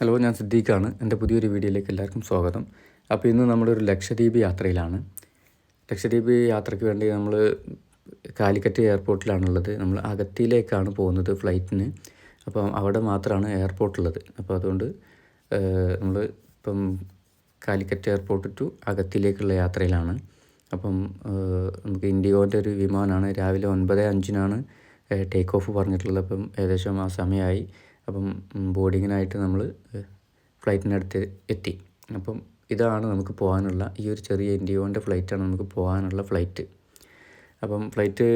Hello, ഞാൻ സിദ്ദീഖാണ്. എൻ്റെ പുതിയൊരു വീഡിയോയിലേക്ക് എല്ലാവർക്കും സ്വാഗതം. അപ്പോൾ ഇന്ന് നമ്മളൊരു ലക്ഷദ്വീപ് യാത്രയിലാണ്. ലക്ഷദ്വീപ് യാത്രയ്ക്ക് വേണ്ടി നമ്മൾ കാലിക്കറ്റ് എയർപോർട്ടിലാണുള്ളത്. നമ്മൾ അഗത്തിയിലേക്കാണ് പോകുന്നത് ഫ്ലൈറ്റിന്. അപ്പം അവിടെ മാത്രമാണ് എയർപോർട്ടുള്ളത്. അപ്പോൾ അതുകൊണ്ട് നമ്മൾ ഇപ്പം കാലിക്കറ്റ് എയർപോർട്ട് ടു അഗത്തിയിലേക്കുള്ള യാത്രയിലാണ്. അപ്പം നമുക്ക് ഇൻഡിഗോൻ്റെ ഒരു വിമാനമാണ്. രാവിലെ 9:05 ടേക്ക് ഓഫ് പറഞ്ഞിട്ടുള്ളത്. അപ്പം ഏകദേശം ആ സമയമായി. അപ്പം ബോർഡിങ്ങിനായിട്ട് നമ്മൾ ഫ്ലൈറ്റിനടുത്ത് എത്തി. അപ്പം ഇതാണ് നമുക്ക് പോകാനുള്ള ഈ ഒരു ചെറിയ ഇൻഡിഗോൻ്റെ ഫ്ലൈറ്റാണ് നമുക്ക് പോകാനുള്ള ഫ്ലൈറ്റ്. അപ്പം ഫ്ലൈറ്റ്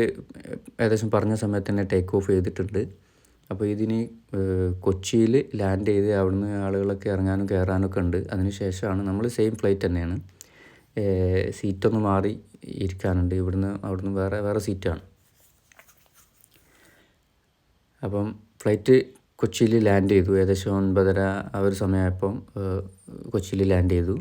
ഏകദേശം പറഞ്ഞ സമയത്ത് തന്നെ ടേക്ക് ഓഫ് ചെയ്തിട്ടുണ്ട്. അപ്പോൾ ഇതിന് കൊച്ചിയിൽ ലാൻഡ് ചെയ്ത് അവിടുന്ന് ആളുകളൊക്കെ ഇറങ്ങാനും കയറാനൊക്കെ ഉണ്ട്. അതിന് ശേഷമാണ് നമ്മൾ സെയിം ഫ്ലൈറ്റ് തന്നെയാണ്. സീറ്റൊന്ന് മാറി ഇരിക്കാനുണ്ട്. അവിടുന്ന് വേറെ സീറ്റാണ്. അപ്പം ഫ്ലൈറ്റ് കൊച്ചിയിൽ ലാൻഡ് ചെയ്തു. ഏകദേശം 9:30 ആ ഒരു സമയമായപ്പം കൊച്ചിയിൽ ലാൻഡ് ചെയ്തു.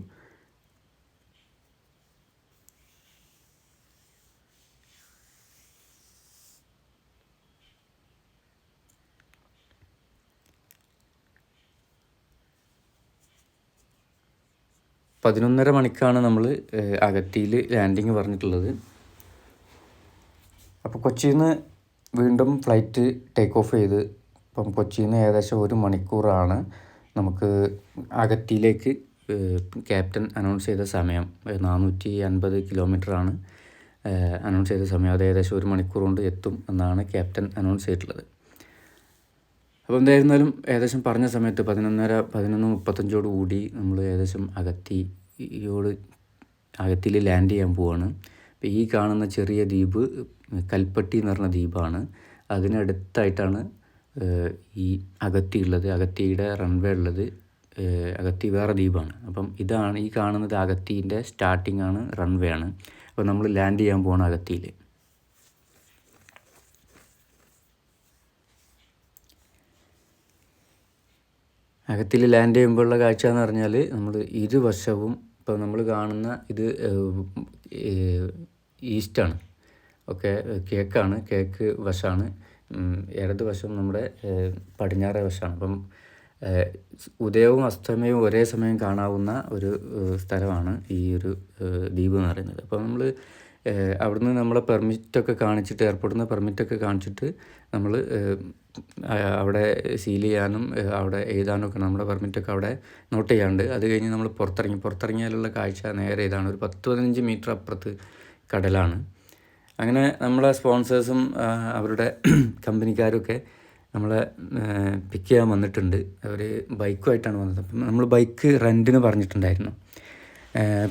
പതിനൊന്നര മണിക്കാണ് നമ്മൾ അഗത്തിയിൽ ലാൻഡിങ് പറഞ്ഞിട്ടുള്ളത്. അപ്പോൾ കൊച്ചിയിൽ നിന്ന് വീണ്ടും ഫ്ലൈറ്റ് ടേക്ക് ഓഫ് ചെയ്ത് ഇപ്പം കൊച്ചിയിൽ നിന്ന് ഏകദേശം 1 മണിക്കൂറാണ് നമുക്ക് അഗത്തിയിലേക്ക് ക്യാപ്റ്റൻ അനൗൺസ് ചെയ്ത സമയം. 450 കിലോമീറ്ററാണ് അനൗൺസ് ചെയ്ത സമയം. അത് ഏകദേശം 1 മണിക്കൂർ കൊണ്ട് എത്തും എന്നാണ് ക്യാപ്റ്റൻ അനൗൺസ് ചെയ്തിട്ടുള്ളത്. അപ്പോൾ എന്തായിരുന്നാലും ഏകദേശം പറഞ്ഞ സമയത്ത് 11:35 കൂടി നമ്മൾ ഏകദേശം അഗത്തിയിൽ ലാൻഡ് ചെയ്യാൻ പോവാണ്. അപ്പോൾ ഈ കാണുന്ന ചെറിയ ദ്വീപ് കൽപ്പട്ടി എന്ന് പറഞ്ഞ ദ്വീപാണ്. അതിനടുത്തായിട്ടാണ് ഈ അഗത്തി ഉള്ളത്. അഗത്തിയുടെ റൺവേ ഉള്ളത്. അഗത്തി വേറെ ദ്വീപാണ്. അപ്പം ഇതാണ് ഈ കാണുന്നത് അഗത്തീൻ്റെ സ്റ്റാർട്ടിംഗ് ആണ്, റൺവേ ആണ്. അപ്പോൾ നമ്മൾ ലാൻഡ് ചെയ്യാൻ പോകണം അഗത്തിയിൽ. അഗത്തിയിൽ ലാൻഡ് ചെയ്യുമ്പോഴുള്ള കാഴ്ച എന്ന് പറഞ്ഞാൽ നമ്മൾ ഇരുവശവും ഇപ്പോൾ നമ്മൾ കാണുന്ന ഇത് ഈസ്റ്റാണ്. ഓക്കെ, കിഴക്ക് വശമാണ്. ഇടത് വശം നമ്മുടെ പടിഞ്ഞാറേ വശമാണ്. അപ്പം ഉദയവും അസ്തമയവും ഒരേ സമയം കാണാവുന്ന ഒരു സ്ഥലമാണ് ഈ ഒരു ദ്വീപ് എന്ന് പറയുന്നത്. അപ്പോൾ നമ്മൾ അവിടുന്ന് നമ്മളെ പെർമിറ്റൊക്കെ കാണിച്ചിട്ട്, എയർപോർട്ടിൽ നിന്ന് പെർമിറ്റൊക്കെ കാണിച്ചിട്ട് നമ്മൾ അവിടെ സീൽ ചെയ്യാനും അവിടെ എഴുതാനൊക്കെ നമ്മുടെ പെർമിറ്റൊക്കെ അവിടെ നോട്ട് ചെയ്യാണ്ട്. അത് കഴിഞ്ഞ് നമ്മൾ പുറത്തിറങ്ങിയാലുള്ള കാഴ്ച നേരെ ഇതാണ്. ഒരു 10-15 മീറ്റർ അപ്പുറത്ത് കടലാണ്. അങ്ങനെ നമ്മളെ സ്പോൺസേഴ്സും അവരുടെ കമ്പനിക്കാരൊക്കെ നമ്മളെ പിക്ക് ചെയ്യാൻ വന്നിട്ടുണ്ട്. അവർ ബൈക്കുമായിട്ടാണ് വന്നത്. അപ്പം നമ്മൾ ബൈക്ക് റെൻറ്റിന് പറഞ്ഞിട്ടുണ്ടായിരുന്നു.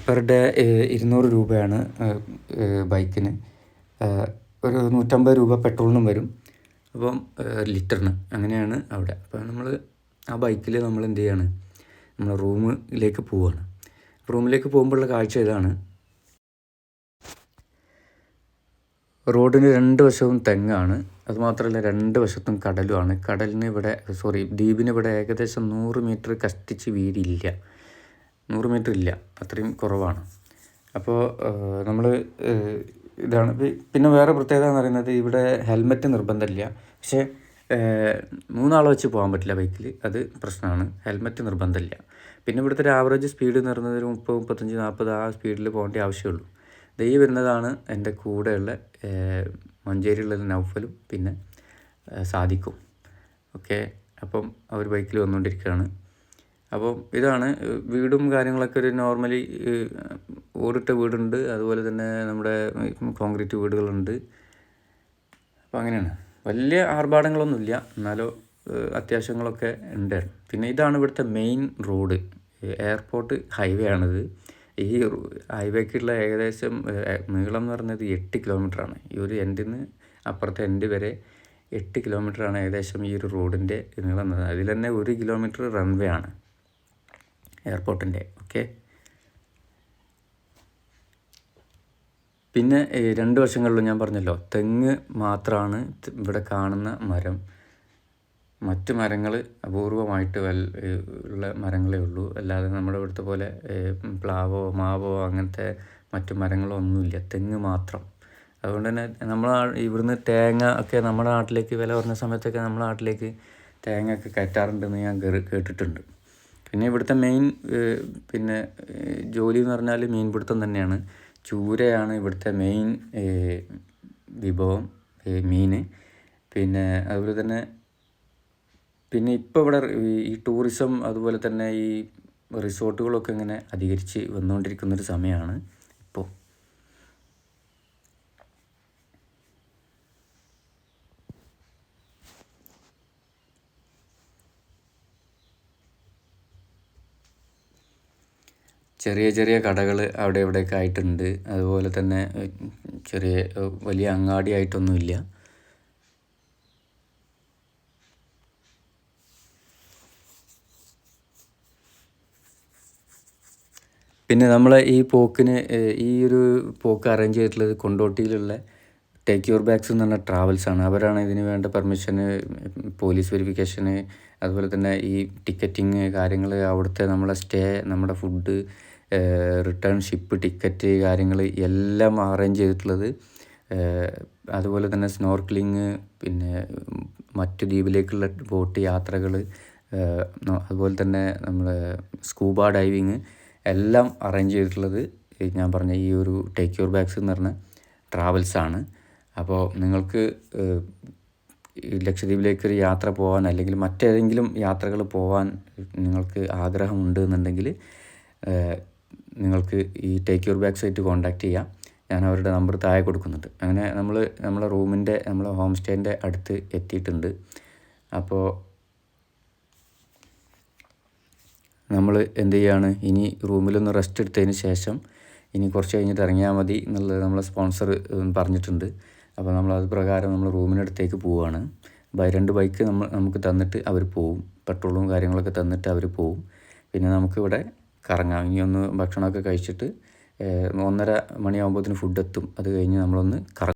പെർ ഡേ 200 രൂപയാണ് ബൈക്കിന്. ഒരു 150 രൂപ പെട്രോളിനും വരും. അപ്പം ലിറ്ററിന് അങ്ങനെയാണ് അവിടെ. അപ്പോൾ നമ്മൾ ആ ബൈക്കിൽ നമ്മൾ എന്ത് ചെയ്യാണ്, നമ്മൾ റൂമിലേക്ക് പോവുകയാണ്. റൂമിലേക്ക് പോകുമ്പോഴുള്ള കാഴ്ച ഇതാണ്. റോഡിന് 2 വശവും തെങ്ങാണ്. അതുമാത്രമല്ല 2 വശത്തും കടലുമാണ്. ദ്വീപിന് ഇവിടെ ഏകദേശം 100 മീറ്റർ കഷ്ടിച്ച് വീതിയില്ല. 100 മീറ്റർ ഇല്ല, അത്രയും കുറവാണ്. അപ്പോൾ നമ്മൾ ഇതാണ്. പിന്നെ വേറെ പ്രത്യേകത എന്ന് പറയുന്നത് ഇവിടെ ഹെൽമെറ്റ് നിർബന്ധമില്ല. പക്ഷേ 3 ആളെ വെച്ച് പോകാൻ പറ്റില്ല ബൈക്കിൽ. അത് പ്രശ്നമാണ്. ഹെൽമെറ്റ് നിർബന്ധമില്ല. പിന്നെ ഇവിടുത്തെ ഒരു ആവറേജ് സ്പീഡ് എന്ന് പറയുന്നത് ഒരു 30, 35, 40 ആ സ്പീഡിൽ പോകേണ്ട ആവശ്യമുള്ളൂ. ഈ വരുന്നതാണ് എൻ്റെ കൂടെയുള്ള മഞ്ചേരിയിലുള്ള നൗഫലും പിന്നെ സാദിക്കും. ഓക്കെ, അപ്പം അവർ ബൈക്കിൽ വന്നുകൊണ്ടിരിക്കുകയാണ്. അപ്പം ഇതാണ് വീടും കാര്യങ്ങളൊക്കെ. ഒരു നോർമലി ഓടിട്ട വീടുണ്ട്, അതുപോലെ തന്നെ നമ്മുടെ കോൺക്രീറ്റ് വീടുകളുണ്ട്. അപ്പോൾ അങ്ങനെയാണ്. വലിയ ആർഭാടങ്ങളൊന്നുമില്ല, എന്നാലോ അത്യാവശ്യങ്ങളൊക്കെ ഉണ്ട്. പിന്നെ ഇതാണ് ഇവിടുത്തെ മെയിൻ റോഡ്. എയർപോർട്ട് ഹൈവേ ആണിത്. ഈ ഹൈവേക്കുള്ള ഏകദേശം നീളം എന്ന് പറയുന്നത് 8 കിലോമീറ്ററാണ്. ഈ ഒരു എൻഡിൽ നിന്ന് അപ്പുറത്തെ എൻഡ് വരെ 8 കിലോമീറ്ററാണ് ഏകദേശം ഈ ഒരു റോഡിൻ്റെ നീളം. അതിൽ തന്നെ 1 കിലോമീറ്റർ റൺവേ ആണ് എയർപോർട്ടിൻ്റെ. ഓക്കെ, പിന്നെ 2 വശങ്ങളിലും ഞാൻ പറഞ്ഞല്ലോ തെങ്ങ് മാത്രമാണ് ഇവിടെ കാണുന്ന മരം. മറ്റ് മരങ്ങൾ അപൂർവമായിട്ട് ഉള്ള മരങ്ങളേ ഉള്ളൂ. അല്ലാതെ നമ്മുടെ ഇവിടുത്തെ പോലെ പ്ലാവോ മാവോ അങ്ങനത്തെ മറ്റു മരങ്ങളോ ഒന്നുമില്ല, തെങ്ങ് മാത്രം. അതുകൊണ്ട് തന്നെ ഇവിടുന്ന് തേങ്ങ ഒക്കെ നമ്മുടെ നാട്ടിലേക്ക് വില കുറഞ്ഞ സമയത്തൊക്കെ നമ്മുടെ നാട്ടിലേക്ക് തേങ്ങ ഒക്കെ കയറ്റാറുണ്ടെന്ന് ഞാൻ കേട്ടിട്ടുണ്ട്. പിന്നെ ഇവിടുത്തെ മെയിൻ പിന്നെ ജോലി എന്ന് പറഞ്ഞാൽ മീൻപിടുത്തം തന്നെയാണ്. ചൂരയാണ് ഇവിടുത്തെ മെയിൻ വിഭവം, മീൻ. പിന്നെ അതുപോലെ തന്നെ പിന്നെ ഇപ്പോൾ ഇവിടെ ഈ ടൂറിസം അതുപോലെ തന്നെ ഈ റിസോർട്ടുകളൊക്കെ ഇങ്ങനെ അധികരിച്ച് വന്നുകൊണ്ടിരിക്കുന്നൊരു സമയമാണ് ഇപ്പോൾ. ചെറിയ ചെറിയ കടകൾ അവിടെ ഇവിടെയൊക്കെ ആയിട്ടുണ്ട്. അതുപോലെ തന്നെ ചെറിയ വലിയ അങ്ങാടി ആയിട്ടൊന്നുമില്ല. പിന്നെ നമ്മളെ ഈ പോക്കിന് ഈ ഒരു പോക്ക് അറേഞ്ച് ചെയ്തിട്ടുള്ളത് കൊണ്ടോട്ടിയിലുള്ള ടേക്ക് യുവർ ബാഗ്സ് എന്ന് പറഞ്ഞ ട്രാവൽസാണ്. അവരാണ് ഇതിന് വേണ്ട പെർമിഷന്, പോലീസ് വെരിഫിക്കേഷന്, അതുപോലെ തന്നെ ഈ ടിക്കറ്റിങ് കാര്യങ്ങൾ, അവിടുത്തെ നമ്മളെ സ്റ്റേ, നമ്മുടെ ഫുഡ്, റിട്ടേൺ ഷിപ്പ് ടിക്കറ്റ് കാര്യങ്ങൾ എല്ലാം അറേഞ്ച് ചെയ്തിട്ടുള്ളത്. അതുപോലെ തന്നെ സ്നോർക്ലിങ്, പിന്നെ മറ്റു ദ്വീപിലേക്കുള്ള ബോട്ട് യാത്രകൾ, അതുപോലെ തന്നെ നമ്മൾ സ്കൂബ ഡൈവിങ് എല്ലാം അറേഞ്ച് ചെയ്തിട്ടുള്ളത് ഞാൻ പറഞ്ഞ ഈ ഒരു ടേക്ക് യുവർ ബാഗ്സ് എന്ന് പറഞ്ഞ ട്രാവൽസാണ്. അപ്പോൾ നിങ്ങൾക്ക് ലക്ഷദ്വീപിലേക്കൊരു യാത്ര പോകാൻ അല്ലെങ്കിൽ മറ്റേതെങ്കിലും യാത്രകൾ പോകാൻ നിങ്ങൾക്ക് ആഗ്രഹമുണ്ട് എന്നുണ്ടെങ്കിൽ നിങ്ങൾക്ക് ഈ ടേക്ക് യുവർ ബാഗ്സ് ആയിട്ട് കോൺടാക്റ്റ് ചെയ്യാം. ഞാൻ അവരുടെ നമ്പർ താഴെ കൊടുക്കുന്നുണ്ട്. അങ്ങനെ നമ്മളെ നമ്മളെ ഹോം സ്റ്റേൻ്റെ അടുത്ത് എത്തിയിട്ടുണ്ട്. അപ്പോൾ നമ്മൾ എന്ത് ചെയ്യാണ്, ഇനി റൂമിലൊന്ന് റെസ്റ്റ് എടുത്തതിന് ശേഷം ഇനി കുറച്ച് കഴിഞ്ഞിട്ട് ഇറങ്ങിയാൽ മതി എന്നുള്ളത് നമ്മളെ സ്പോൺസർ പറഞ്ഞിട്ടുണ്ട്. അപ്പോൾ നമ്മളത് പ്രകാരം നമ്മൾ റൂമിനടുത്തേക്ക് പോവുകയാണ്. 2 ബൈക്ക് നമുക്ക് തന്നിട്ട് അവർ പോവും. പെട്രോളും കാര്യങ്ങളൊക്കെ തന്നിട്ട് അവർ പോവും. പിന്നെ നമുക്കിവിടെ കറങ്ങാം. ഇനി ഒന്ന് ഭക്ഷണമൊക്കെ കഴിച്ചിട്ട് 1:30 മണിയാകുമ്പോഴത്തേന് ഫുഡ് എത്തും. അത് കഴിഞ്ഞ് നമ്മളൊന്ന്